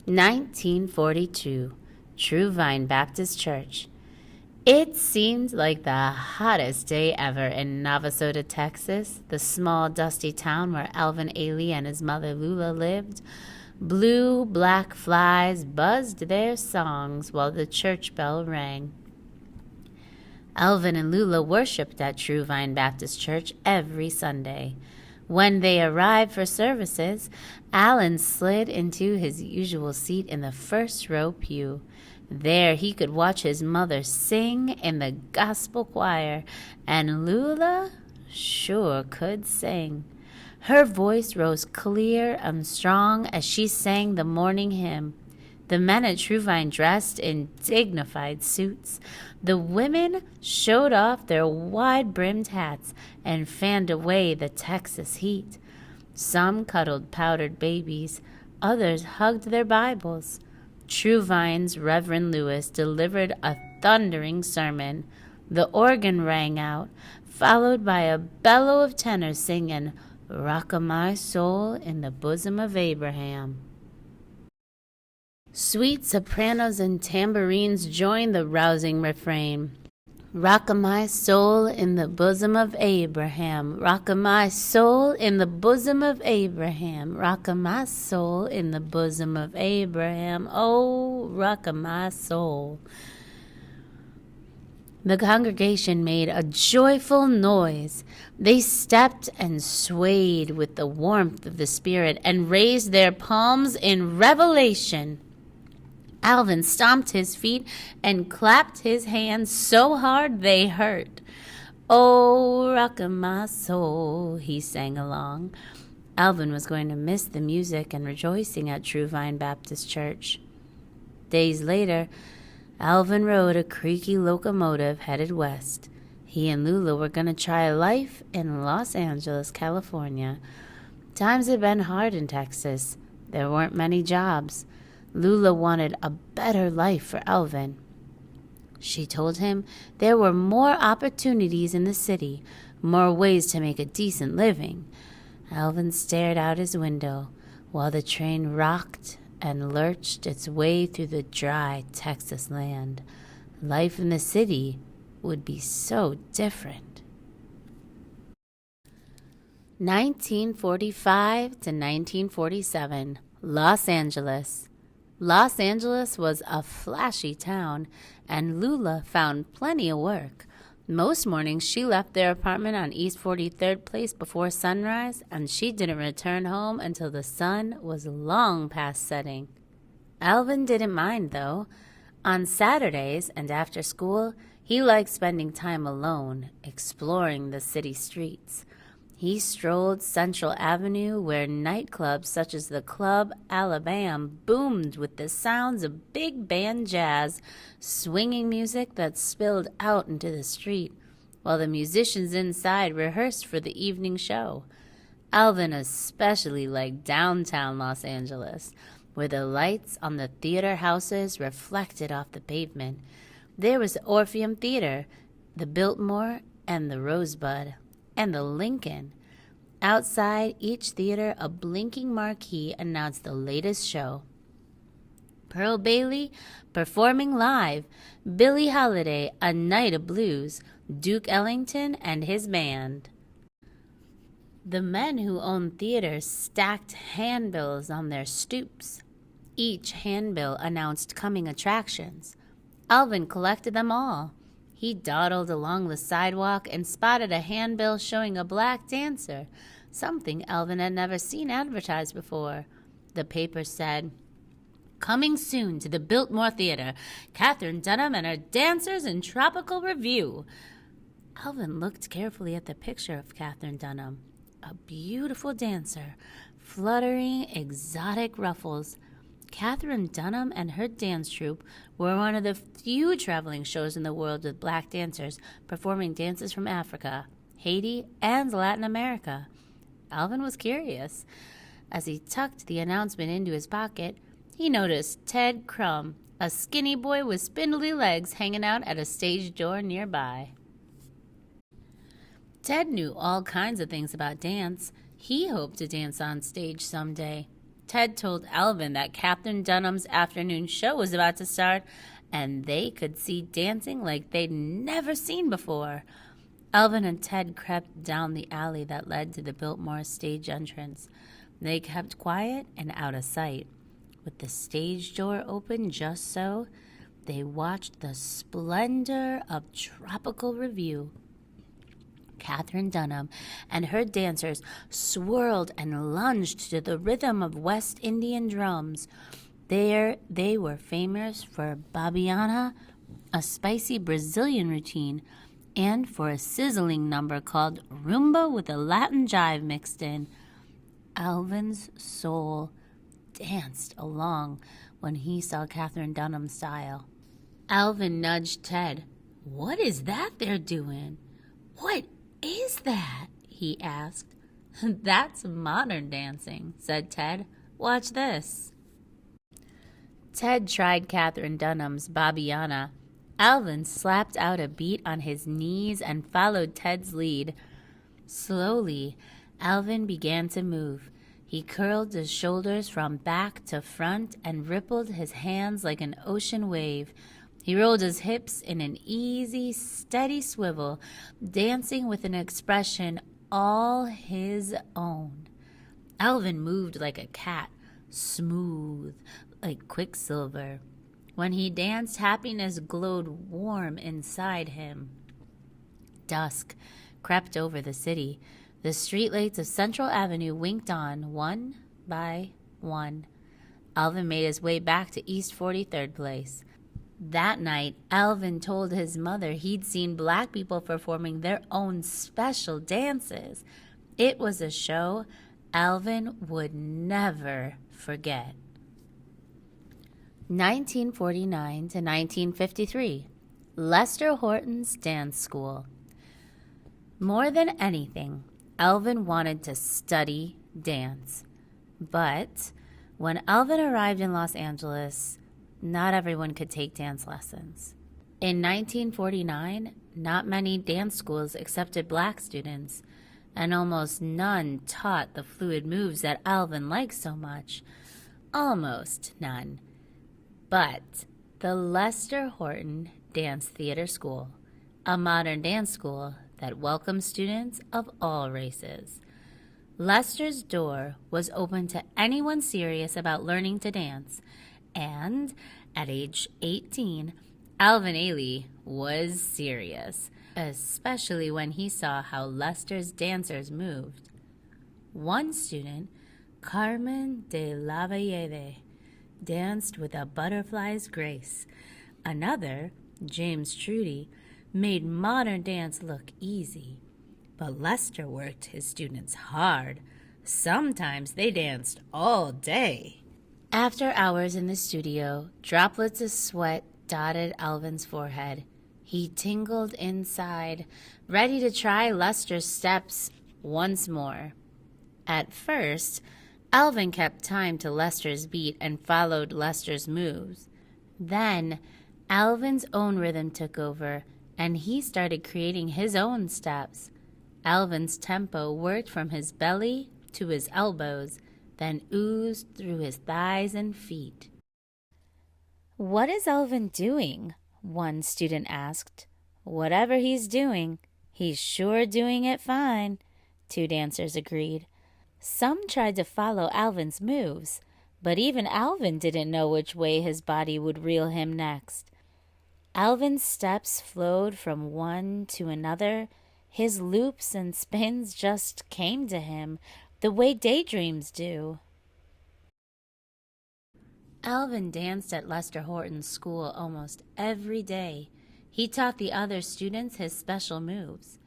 1942, True Vine Baptist Church. It seemed like the hottest day ever in Navasota, Texas, the small, dusty town where Alvin, Ailey, and his mother Lula lived. Blue, black flies buzzed their songs while the church bell rang. Alvin and Lula worshipped at True Vine Baptist Church every Sunday. When they arrived for services, Alan slid into his usual seat in the first row pew. There he could watch his mother sing in the gospel choir, and Lula sure could sing. Her voice rose clear and strong as she sang the morning hymn. The men at True Vine dressed in dignified suits. The women showed off their wide-brimmed hats and fanned away the Texas heat. Some cuddled powdered babies. Others hugged their Bibles. True Vine's Reverend Lewis delivered a thundering sermon. The organ rang out, followed by a bellow of tenors singing, "Rock o' my soul in the bosom of Abraham." Sweet sopranos and tambourines joined the rousing refrain. Rock o' my soul in the bosom of Abraham. Rock o' my soul in the bosom of Abraham. Rock o' my soul in the bosom of Abraham. Oh, rock o' my soul. The congregation made a joyful noise. They stepped and swayed with the warmth of the Spirit and raised their palms in revelation. Alvin stomped his feet and clapped his hands so hard they hurt. "Oh, rock o' my soul," he sang along. Alvin was going to miss the music and rejoicing at True Vine Baptist Church. Days later, Alvin rode a creaky locomotive headed west. He and Lula were going to try life in Los Angeles, California. Times had been hard in Texas. There weren't many jobs. Lula wanted a better life for Alvin. She told him there were more opportunities in the city, more ways to make a decent living. Alvin stared out his window while the train rocked and lurched its way through the dry Texas land. Life in the city would be so different. 1945 to 1947, Los Angeles. Los Angeles was a flashy town, and Lula found plenty of work. Most mornings she left their apartment on East 43rd Place before sunrise, and she didn't return home until the sun was long past setting. Alvin didn't mind, though. On Saturdays and after school, he liked spending time alone, exploring the city streets. He strolled Central Avenue, where nightclubs such as the Club Alabama boomed with the sounds of big band jazz, swinging music that spilled out into the street, while the musicians inside rehearsed for the evening show. Alvin especially liked downtown Los Angeles, where the lights on the theater houses reflected off the pavement. There was the Orpheum Theater, the Biltmore, and the Rosebud, and the Lincoln. Outside each theater, a blinking marquee announced the latest show. Pearl Bailey performing live, Billie Holiday, A Night of Blues, Duke Ellington and his band. The men who owned theaters stacked handbills on their stoops. Each handbill announced coming attractions. Alvin collected them all. He dawdled along the sidewalk and spotted a handbill showing a black dancer, something Alvin had never seen advertised before. The paper said, "Coming soon to the Biltmore Theater, Katherine Dunham and her dancers in tropical review." Alvin looked carefully at the picture of Katherine Dunham, a beautiful dancer, fluttering exotic ruffles. Katherine Dunham and her dance troupe were one of the few traveling shows in the world with black dancers performing dances from Africa, Haiti, and Latin America. Alvin was curious. As he tucked the announcement into his pocket, he noticed Ted Crum, a skinny boy with spindly legs, hanging out at a stage door nearby. Ted knew all kinds of things about dance. He hoped to dance on stage someday. Ted told Alvin that Katherine Dunham's afternoon show was about to start, and they could see dancing like they'd never seen before. Alvin and Ted crept down the alley that led to the Biltmore stage entrance. They kept quiet and out of sight. With the stage door open just so, they watched the splendor of tropical review. Katherine Dunham and her dancers swirled and lunged to the rhythm of West Indian drums. There they were famous for Babiana, a spicy Brazilian routine, and for a sizzling number called Rumba with a Latin jive mixed in. Alvin's soul danced along when he saw Katherine Dunham's style. Alvin nudged Ted. "What is that they're doing?" "What is that?" he asked. "That's modern dancing," said Ted. "Watch this." Ted tried Katherine Dunham's Babiana. Alvin slapped out a beat on his knees and followed Ted's lead. Slowly, Alvin began to move. He curled his shoulders from back to front and rippled his hands like an ocean wave. He rolled his hips in an easy, steady swivel, dancing with an expression all his own. Alvin moved like a cat, smooth like quicksilver. When he danced, happiness glowed warm inside him. Dusk crept over the city. The streetlights of Central Avenue winked on, one by one. Alvin made his way back to East 43rd Place. That night, Alvin told his mother he'd seen black people performing their own special dances. It was a show Alvin would never forget. 1949 to 1953, Lester Horton's Dance School. More than anything, Alvin wanted to study dance. But when Alvin arrived in Los Angeles, not everyone could take dance lessons. In 1949, not many dance schools accepted black students, and almost none taught the fluid moves that Alvin liked so much. Almost none. But the Lester Horton Dance Theater School, a modern dance school that welcomes students of all races. Lester's door was open to anyone serious about learning to dance, and at age 18, Alvin Ailey was serious, especially when he saw how Lester's dancers moved. One student, Carmen de Lavallede, danced with a butterfly's grace. Another, James Trudy, made modern dance look easy. But Lester worked his students hard. Sometimes they danced all day. After hours in the studio, droplets of sweat dotted Alvin's forehead. He tingled inside, ready to try Lester's steps once more. At first, Alvin kept time to Lester's beat and followed Lester's moves. Then, Alvin's own rhythm took over, and he started creating his own steps. Alvin's tempo worked from his belly to his elbows, then oozed through his thighs and feet. "What is Alvin doing?" one student asked. "Whatever he's doing, he's sure doing it fine," two dancers agreed. Some tried to follow Alvin's moves, but even Alvin didn't know which way his body would reel him next. Alvin's steps flowed from one to another. His loops and spins just came to him, the way daydreams do. Alvin danced at Lester Horton's school almost every day. He taught the other students his special moves.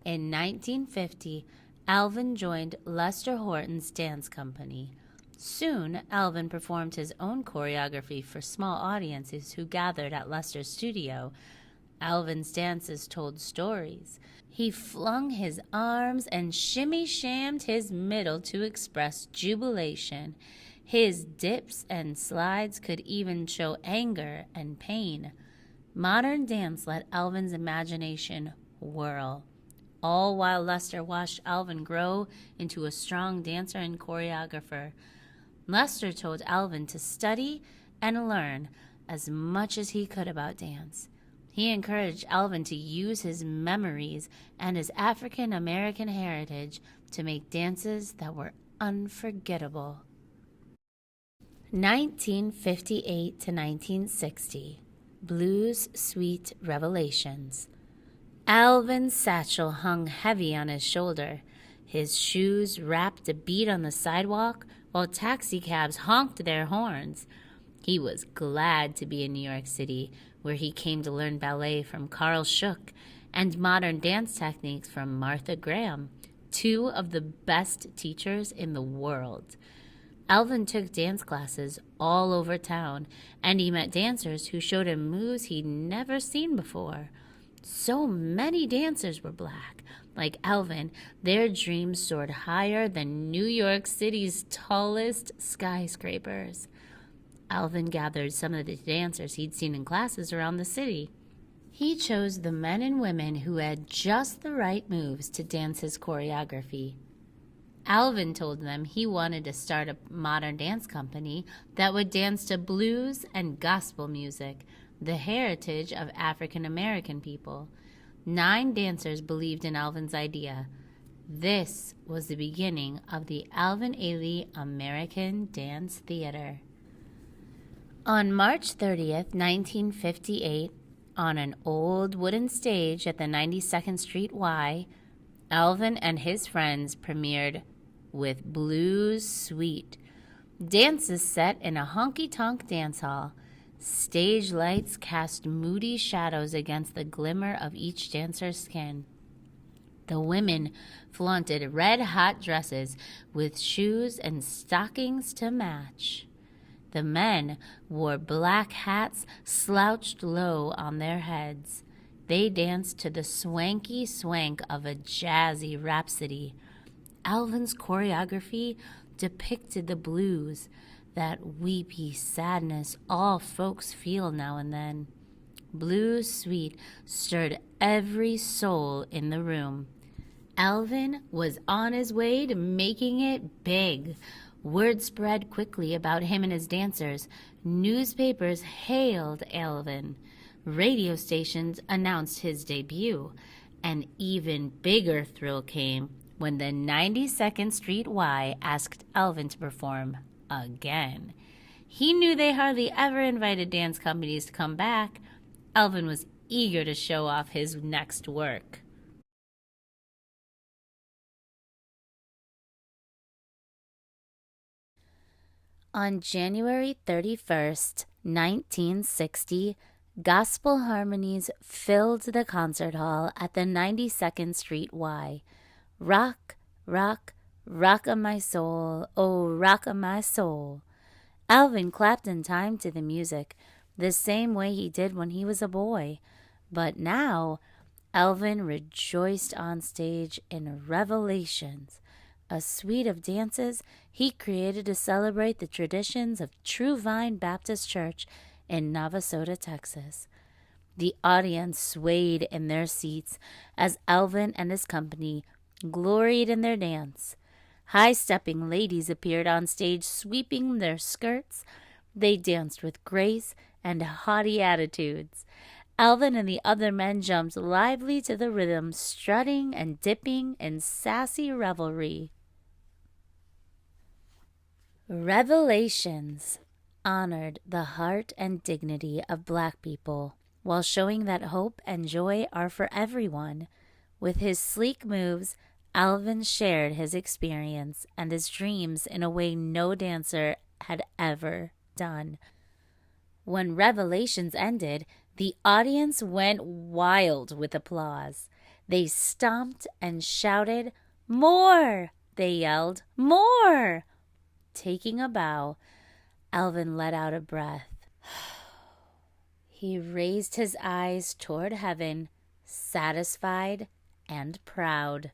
In 1950, Alvin joined Lester Horton's dance company. Soon, Alvin performed his own choreography for small audiences who gathered at Lester's studio. Alvin's dances told stories. He flung his arms and shimmy-shammed his middle to express jubilation. His dips and slides could even show anger and pain. Modern dance let Alvin's imagination whirl, all while Lester watched Alvin grow into a strong dancer and choreographer. Lester told Alvin to study and learn as much as he could about dance. He encouraged Alvin to use his memories and his African American heritage to make dances that were unforgettable. 1958 to 1960, Blues Suite Revelations. Alvin's satchel hung heavy on his shoulder. His shoes rapped a beat on the sidewalk while taxicabs honked their horns. He was glad to be in New York City, where he came to learn ballet from Carl Schuck and modern dance techniques from Martha Graham, two of the best teachers in the world. Alvin took dance classes all over town, and he met dancers who showed him moves he'd never seen before. So many dancers were black. Like Alvin, their dreams soared higher than New York City's tallest skyscrapers. Alvin gathered some of the dancers he'd seen in classes around the city. He chose the men and women who had just the right moves to dance his choreography. Alvin told them he wanted to start a modern dance company that would dance to blues and gospel music, the heritage of African American people. 9 dancers believed in Alvin's idea. This was the beginning of the Alvin Ailey American Dance Theater. On March 30th, 1958, on an old wooden stage at the 92nd Street Y, Alvin and his friends premiered with Blues Suite. Dances set in a honky-tonk dance hall. Stage lights cast moody shadows against the glimmer of each dancer's skin. The women flaunted red-hot dresses with shoes and stockings to match. The men wore black hats slouched low on their heads. They danced to the swanky swank of a jazzy rhapsody. Alvin's choreography depicted the blues, that weepy sadness all folks feel now and then. Blues Suite stirred every soul in the room. Alvin was on his way to making it big. Word spread quickly about him and his dancers. Newspapers hailed Alvin. Radio stations announced his debut. An even bigger thrill came when the 92nd Street Y asked Alvin to perform again. He knew they hardly ever invited dance companies to come back. Alvin was eager to show off his next work. On January 31st, 1960, gospel harmonies filled the concert hall at the 92nd Street Y. Rock, rock, rock of my soul, oh, rock of my soul. Alvin clapped in time to the music, the same way he did when he was a boy. But now, Alvin rejoiced on stage in Revelations, a suite of dances he created to celebrate the traditions of True Vine Baptist Church in Navasota, Texas. The audience swayed in their seats as Alvin and his company gloried in their dance. High-stepping ladies appeared on stage sweeping their skirts. They danced with grace and haughty attitudes. Alvin and the other men jumped lively to the rhythm, strutting and dipping in sassy revelry. Revelations honored the heart and dignity of Black people while showing that hope and joy are for everyone. With his sleek moves, Alvin shared his experience and his dreams in a way no dancer had ever done. When Revelations ended, the audience went wild with applause. They stomped and shouted, "More!" They yelled, "More!" Taking a bow, Alvin let out a breath. He raised his eyes toward heaven, satisfied and proud.